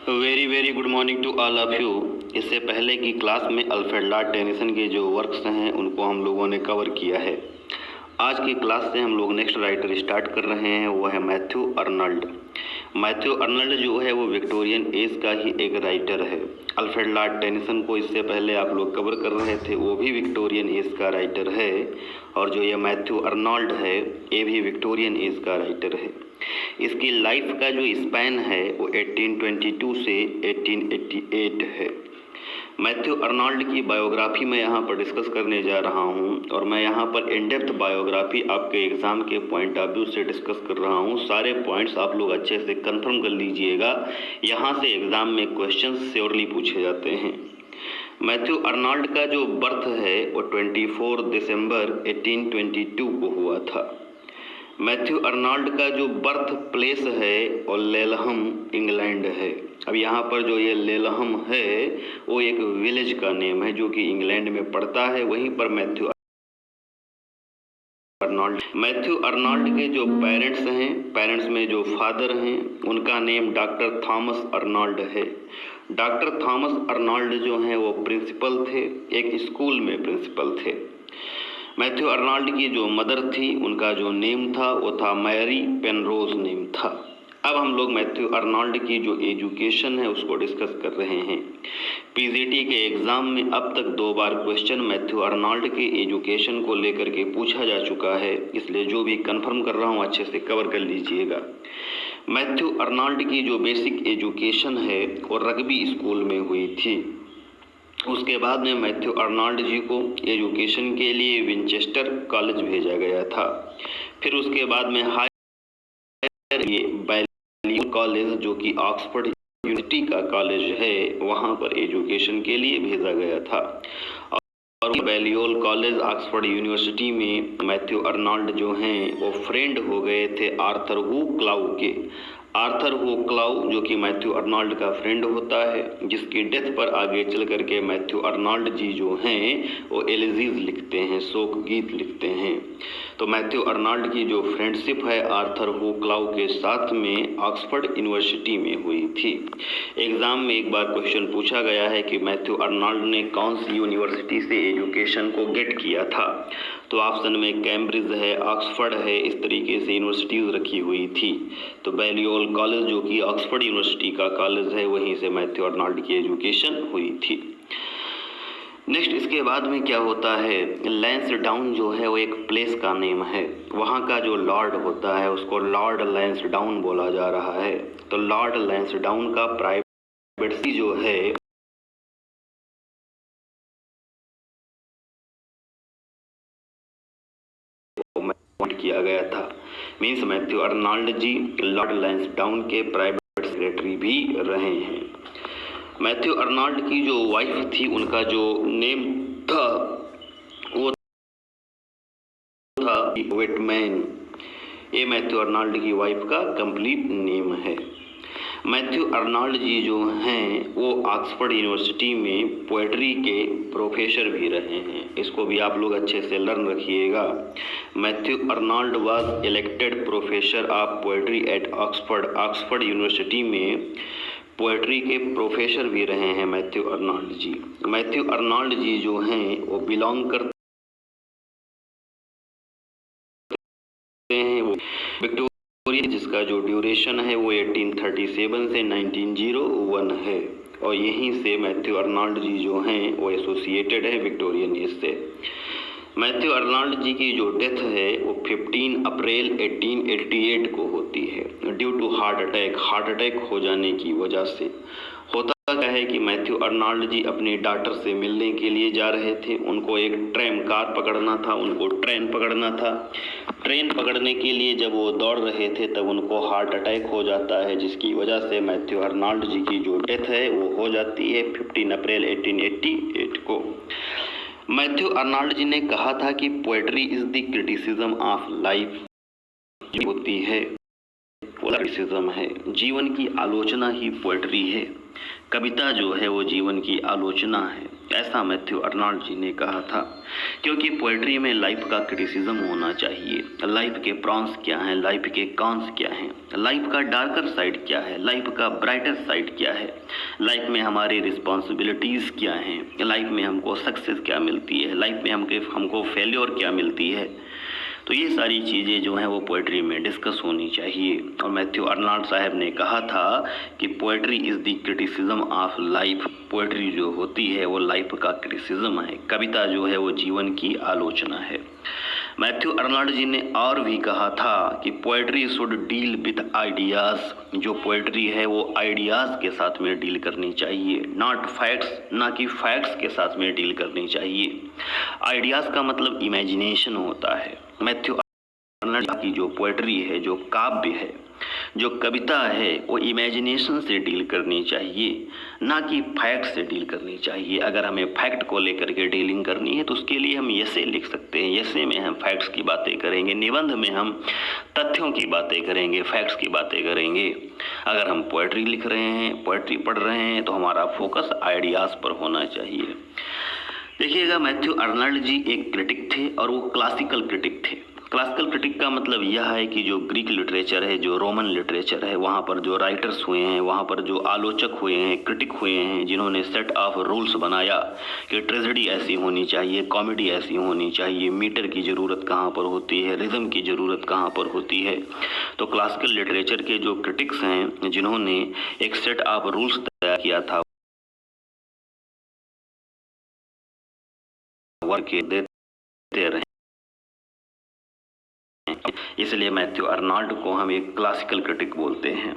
Very very good morning to all of you. इससे पहले की क्लास में अल्फ्रेड लॉर्ड टेनिसन के जो वर्क्स हैं उनको हम लोगों ने कवर किया है। आज की क्लास से हम लोग नेक्स्ट राइटर स्टार्ट कर रहे हैं, वो है मैथ्यू अर्नल्ड। मैथ्यू अर्नल्ड जो है वो विक्टोरियन एज का ही एक राइटर है। अल्फ्रेड लॉर्ड टेनिसन को इससे पहले आप लोग कवर कर रहे थे, वो भी विक्टोरियन एज का राइटर है। और जो ये मैथ्यू अर्नल्ड है ये भी विक्टोरियन एज का राइटर है। इसकी लाइफ का जो स्पैन है वो 1822 से 1888 है। मैथ्यू अर्नल्ड की बायोग्राफी मैं यहाँ पर डिस्कस करने जा रहा हूँ और मैं यहाँ पर इन डेप्थ बायोग्राफी आपके एग्ज़ाम के पॉइंट ऑफ व्यू से डिस्कस कर रहा हूँ। सारे पॉइंट्स आप लोग अच्छे से कंफर्म कर लीजिएगा, यहाँ से एग्ज़ाम में क्वेश्चन श्योरली पूछे जाते हैं। मैथ्यू अर्नल्ड का जो बर्थ है वो 24 दिसंबर 1822 को हुआ था। मैथ्यू अर्नल्ड का जो बर्थ प्लेस है वो लेलहम इंग्लैंड है। अब यहाँ पर जो ये लेलहम है वो एक विलेज का नेम है जो कि इंग्लैंड में पड़ता है। वहीं पर मैथ्यू अर्नल्ड के जो पेरेंट्स हैं, पेरेंट्स में जो फादर हैं उनका नेम डॉक्टर थॉमस अर्नल्ड है। डॉक्टर थॉमस अर्नल्ड जो हैं वो प्रिंसिपल थे, एक स्कूल में प्रिंसिपल थे। मैथ्यू अर्नल्ड की जो मदर थी उनका जो नेम था वो था मैरी पेनरोज नेम था। अब हम लोग मैथ्यू अर्नल्ड की जो एजुकेशन है उसको डिस्कस कर रहे हैं। पीजीटी के एग्ज़ाम में अब तक 2 बार क्वेश्चन मैथ्यू अर्नल्ड के एजुकेशन को लेकर के पूछा जा चुका है, इसलिए जो भी कंफर्म कर रहा हूँ अच्छे से कवर कर लीजिएगा। मैथ्यू अर्नल्ड की जो बेसिक एजुकेशन है वो रग्बी स्कूल में हुई थी। उसके बाद में मैथ्यू अर्नल्ड जी को एजुकेशन के लिए विंचेस्टर कॉलेज भेजा गया था। फिर उसके बाद में बैलियोल कॉलेज जो कि ऑक्सफोर्ड यूनिवर्सिटी का कॉलेज है वहाँ पर एजुकेशन के लिए भेजा गया था। और बैलियोल कॉलेज ऑक्सफोर्ड यूनिवर्सिटी में मैथ्यू अर्नल्ड जो हैं वो फ्रेंड हो गए थे आर्थर हू क्लाउ के। आर्थर हू क्लाउ जो कि मैथ्यू अर्नल्ड का फ्रेंड होता है, जिसकी डेथ पर आगे चल करके मैथ्यू अर्नल्ड जी जो हैं वो एलिजीज लिखते हैं, शोक गीत लिखते हैं। तो मैथ्यू अर्नल्ड की जो फ्रेंडशिप है आर्थर हू क्लाउ के साथ में ऑक्सफोर्ड यूनिवर्सिटी में हुई थी। एग्ज़ाम में एक बार क्वेश्चन पूछा गया है कि मैथ्यू अर्नल्ड ने कौन सी यूनिवर्सिटी से एजुकेशन को गेट किया था, तो ऑप्शन में कैम्ब्रिज है, ऑक्सफोर्ड है, इस तरीके से यूनिवर्सिटीज़ रखी हुई थी। तो बैलियोल कॉलेज जो कि ऑक्सफोर्ड यूनिवर्सिटी का कॉलेज है वहीं से मैथ्यू अर्नल्ड की एजुकेशन हुई थी। नेक्स्ट इसके बाद में क्या होता है, लैंसडाउन जो है वो एक प्लेस का नेम है। वहाँ का जो लॉर्ड होता है उसको लॉर्ड लैंसडाउन बोला जा रहा है। तो लॉर्ड लैंसडाउन का प्राइवेट सी जो है किया गया था। मीन्स मैथ्यू अर्नल्ड जी लॉर्ड लैंसडाउन के प्राइवेट सेक्रेटरी भी रहे हैं। मैथ्यू अर्नल्ड की जो वाइफ थी उनका जो नेम था वो था वेटमैन। ये मैथ्यू अर्नल्ड की वाइफ का कंप्लीट नेम है। मैथ्यू अर्नल्ड जी जो हैं वो ऑक्सफोर्ड यूनिवर्सिटी में पोएट्री के प्रोफेसर भी रहे हैं, इसको भी आप लोग अच्छे से लर्न रखिएगा। Matthew Arnold was elected professor of poetry at Oxford university में पोएट्री के प्रोफेसर भी रहे हैं मैथ्यू अर्नल्ड जी। मैथ्यू अर्नल्ड जी जो हैं वो बिलोंग करते हैं वो विक्टोरिया, जिसका जो ड्यूरेशन है वो 1837 से 1901 है। और यहीं से मैथ्यू अर्नल्ड जी जो हैं वो एसोसिएटेड है विक्टोरियन एज से। मैथ्यू अर्नल्ड जी की जो डेथ है वो 15 अप्रैल 1888 को होती है ड्यू टू हार्ट अटैक हो जाने की वजह से। होता क्या है कि मैथ्यू अर्नल्ड जी अपनी डॉटर से मिलने के लिए जा रहे थे, उनको एक ट्रेन कार पकड़ना था, उनको ट्रेन पकड़ना था। ट्रेन पकड़ने के लिए जब वो दौड़ रहे थे तब उनको हार्ट अटैक हो जाता है, जिसकी वजह से मैथ्यू अर्नल्ड जी की जो डेथ है वो हो जाती है 15 अप्रैल 1888 को। मैथ्यू अर्नल्ड जी ने कहा था कि poetry is the criticism of life होती है, क्रिटिसिज्म है, जीवन की आलोचना ही पोएट्री है। कविता जो है वो जीवन की आलोचना है, ऐसा मैथ्यू अर्नाल्ड जी ने कहा था। क्योंकि पोएट्री में लाइफ का क्रिटिसिज्म होना चाहिए। लाइफ के प्रॉन्स क्या हैं, लाइफ के कॉन्स क्या हैं, लाइफ का डार्कर साइड क्या है, लाइफ का ब्राइटर साइड क्या है, लाइफ में हमारी रिस्पॉन्सिबिलिटीज़ क्या हैं, लाइफ में हमको सक्सेस क्या मिलती है, लाइफ में हमको फेल्योर क्या मिलती है। तो ये सारी चीज़ें जो हैं वो पोएट्री में डिस्कस होनी चाहिए। और मैथ्यू अर्नाल्ड साहब ने कहा था कि poetry is the criticism of life. Poetry जो होती है वो लाइफ का क्रिटिसिज्म है, कविता जो है वो जीवन की आलोचना है। मैथ्यू अर्नाल्ड जी ने और भी कहा था कि poetry should deal with ideas. जो पोएट्री है वो आइडियाज़ के साथ में डील करनी चाहिए, नॉट फैक्ट्स, ना कि फैक्ट्स के साथ में डील करनी चाहिए। आइडियाज़ का मतलब इमेजिनेशन होता है। मैथ्यू अर्नाल्ड की जो पोएट्री है, जो काव्य है, जो कविता है, वो इमेजिनेशन से डील करनी चाहिए, ना कि फैक्ट से डील करनी चाहिए। अगर हमें फैक्ट को लेकर के डीलिंग करनी है तो उसके लिए हम ऐसे लिख सकते हैं, ऐसे में हम फैक्ट्स की बातें करेंगे, निबंध में हम तथ्यों की बातें करेंगे, फैक्ट्स की बातें करेंगे। अगर हम पोएट्री लिख रहे हैं, पोएट्री पढ़ रहे हैं, तो हमारा फोकस आइडियाज़ पर होना चाहिए। देखिएगा, मैथ्यू अर्नाल्ड जी एक क्रिटिक थे और वो क्लासिकल क्रिटिक थे। क्लासिकल क्रिटिक का मतलब यह है कि जो ग्रीक लिटरेचर है, जो रोमन लिटरेचर है, वहाँ पर जो राइटर्स हुए हैं, वहाँ पर जो आलोचक हुए हैं, क्रिटिक हुए हैं, जिन्होंने सेट ऑफ रूल्स बनाया कि ट्रेजेडी ऐसी होनी चाहिए, कॉमेडी ऐसी होनी चाहिए, मीटर की ज़रूरत कहाँ पर होती है, रिदम की ज़रूरत कहाँ पर होती है। तो क्लासिकल लिटरेचर के जो क्रिटिक्स हैं, जिन्होंने एक सेट ऑफ रूल्स तैयार किया था, वर्क देते रहे। इसलिए मैथ्यू अर्नाल्ड को हम एक क्लासिकल क्रिटिक बोलते हैं।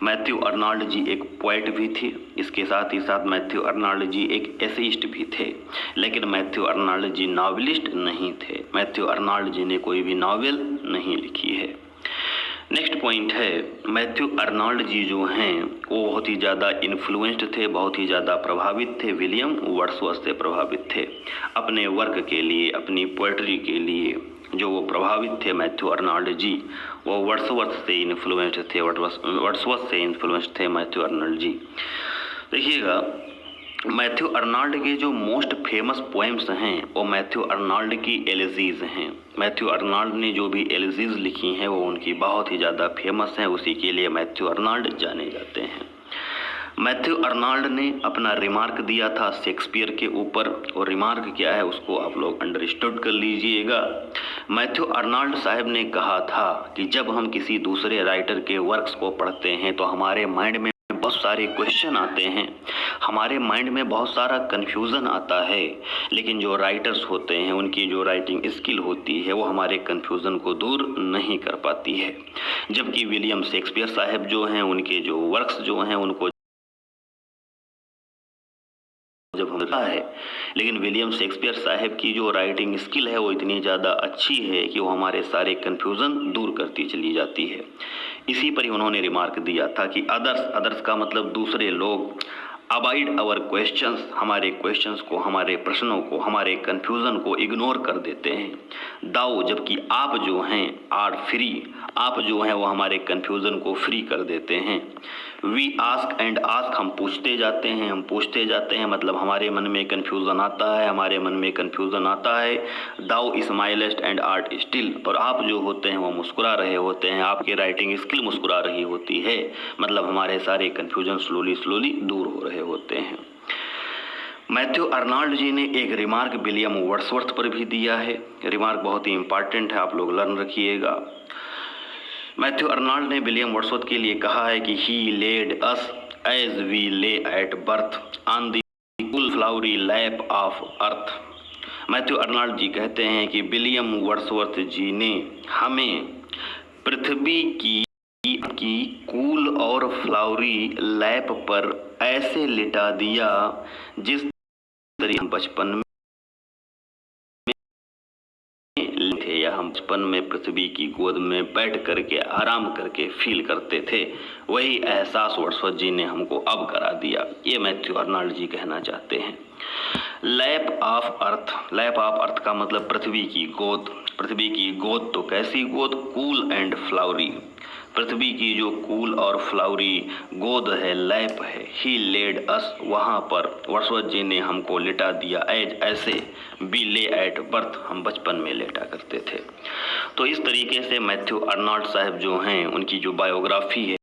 मैथ्यू अर्नाल्ड जी एक पोएट भी थे, इसके साथ ही साथ मैथ्यू अर्नाल्ड जी एक एसेइस्ट भी थे। लेकिन मैथ्यू अर्नाल्ड जी नॉवेलिस्ट नहीं थे। मैथ्यू अर्नाल्ड जी ने कोई भी नॉवेल नहीं लिखी है। नेक्स्ट पॉइंट है, मैथ्यू अर्नाल्ड जी जो हैं वो बहुत ही ज़्यादा इन्फ्लुएंस्ड थे, बहुत ही ज़्यादा प्रभावित थे, विलियम वर्ड्सवर्थ से प्रभावित थे। अपने वर्क के लिए, अपनी पोएट्री के लिए जो वो प्रभावित थे मैथ्यू अर्नाल्ड जी, वो वर्ड्सवर्थ से इन्फ्लुएंस्ड थे, वर्ड्सवर्थ से इन्फ्लुएंस्ड थे मैथ्यू अर्नाल्ड जी। देखिएगा, मैथ्यू अर्नाल्ड के जो मोस्ट फेमस पोएम्स हैं वो मैथ्यू अर्नाल्ड की एलिजीज हैं। मैथ्यू अर्नाल्ड ने जो भी एलिजीज लिखी हैं वो उनकी बहुत ही ज़्यादा फेमस हैं, उसी के लिए मैथ्यू अर्नाल्ड जाने जाते हैं। मैथ्यू अर्नाल्ड ने अपना रिमार्क दिया था शेक्सपियर के ऊपर, और रिमार्क क्या है उसको आप लोग अंडरस्टूड कर लीजिएगा। मैथ्यू अर्नाल्ड साहब ने कहा था कि जब हम किसी दूसरे राइटर के वर्क्स को पढ़ते हैं तो हमारे माइंड में बहुत सारे क्वेश्चन आते हैं, हमारे माइंड में बहुत सारा कन्फ्यूज़न आता है, लेकिन जो राइटर्स होते हैं उनकी जो राइटिंग स्किल होती है वो हमारे कन्फ्यूज़न को दूर नहीं कर पाती है। जबकि विलियम शेक्सपियर साहब जो हैं, उनके जो वर्क्स जो हैं उनको जब हम लिखा है, लेकिन विलियम शेक्सपियर साहब की जो राइटिंग स्किल है वो इतनी ज़्यादा अच्छी है कि वो हमारे सारे कन्फ्यूज़न दूर करती चली जाती है। इसी पर ही उन्होंने रिमार्क दिया था कि अदर्स का मतलब दूसरे लोग, अवॉइड आवर क्वेश्चंस, हमारे क्वेश्चंस को, हमारे प्रश्नों को, हमारे कन्फ्यूज़न को इग्नोर कर देते हैं। दाओ, जबकि आप जो हैं आर फ्री, आप जो हैं वो हमारे कन्फ्यूज़न को फ्री कर देते हैं। वी आस्क एंड आस्क, हम पूछते जाते हैं, हम पूछते जाते हैं, मतलब हमारे मन में कन्फ्यूज़न आता है, हमारे मन में कन्फ्यूज़न आता है। दाओ स्माइलेस्ट एंड आर्ट स्टिल, और आप जो होते हैं वो मुस्कुरा रहे होते हैं, आपकी राइटिंग स्किल मुस्कुरा रही होती है, मतलब हमारे सारे कन्फ्यूज़न स्लोली दूर हो रहे होते हैं। मैथ्यू अर्नाल्ड जी ने एक रिमार्क विलियम वर्ड्सवर्थ पर भी दिया है। रिमार्क बहुत ही इंपॉर्टेंट है, आप लोग लर्न रखिएगा। मैथ्यू अर्नाल्ड ने विलियम वर्ड्सवर्थ के लिए कहा है कि he laid us as we lay at birth on the cool flowery lap of earth. Matthew Arnold ji कहते हैं कि विलियम वर्ड्सवर्थ जी ने हमें पृथ्वी की कूल और फ्लावरी लैप पर ऐसे लिटा दिया जिस तरह हम बचपन में थे, या हम बचपन में पृथ्वी की गोद में बैठ करके आराम करके फील करते थे, वही एहसास वर्ड्सवर्थ जी ने हमको अब करा दिया। ये मैथ्यू अर्नाल्ड जी कहना चाहते हैं। Lap of earth, lap of अर्थ का मतलब पृथ्वी की गोद। पृथ्वी की गोद तो कैसी गोद, कूल एंड फ्लावरी। पृथ्वी की जो कूल और फ्लावरी गोद है, लैप है, ही लेड अस, वहाँ पर वर्षवत जी ने हमको लिटा दिया, एज ऐसे, बी ले एट बर्थ, हम बचपन में लेटा करते थे। तो इस तरीके से मैथ्यू अर्नाल्ड साहब जो हैं उनकी जो बायोग्राफी है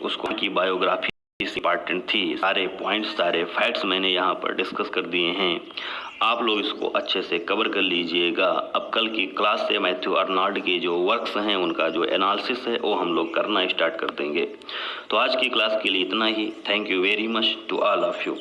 उसको की बायोग्राफी इंपॉर्टेंट थी। सारे पॉइंट्स, सारे फैक्ट्स मैंने यहाँ पर डिस्कस कर दिए हैं, आप लोग इसको अच्छे से कवर कर लीजिएगा। अब कल की क्लास से मैथ्यू अर्नाल्ड के जो वर्क्स हैं उनका जो एनालिसिस है वो हम लोग करना स्टार्ट कर देंगे। तो आज की क्लास के लिए इतना ही। Thank you very much to all of you.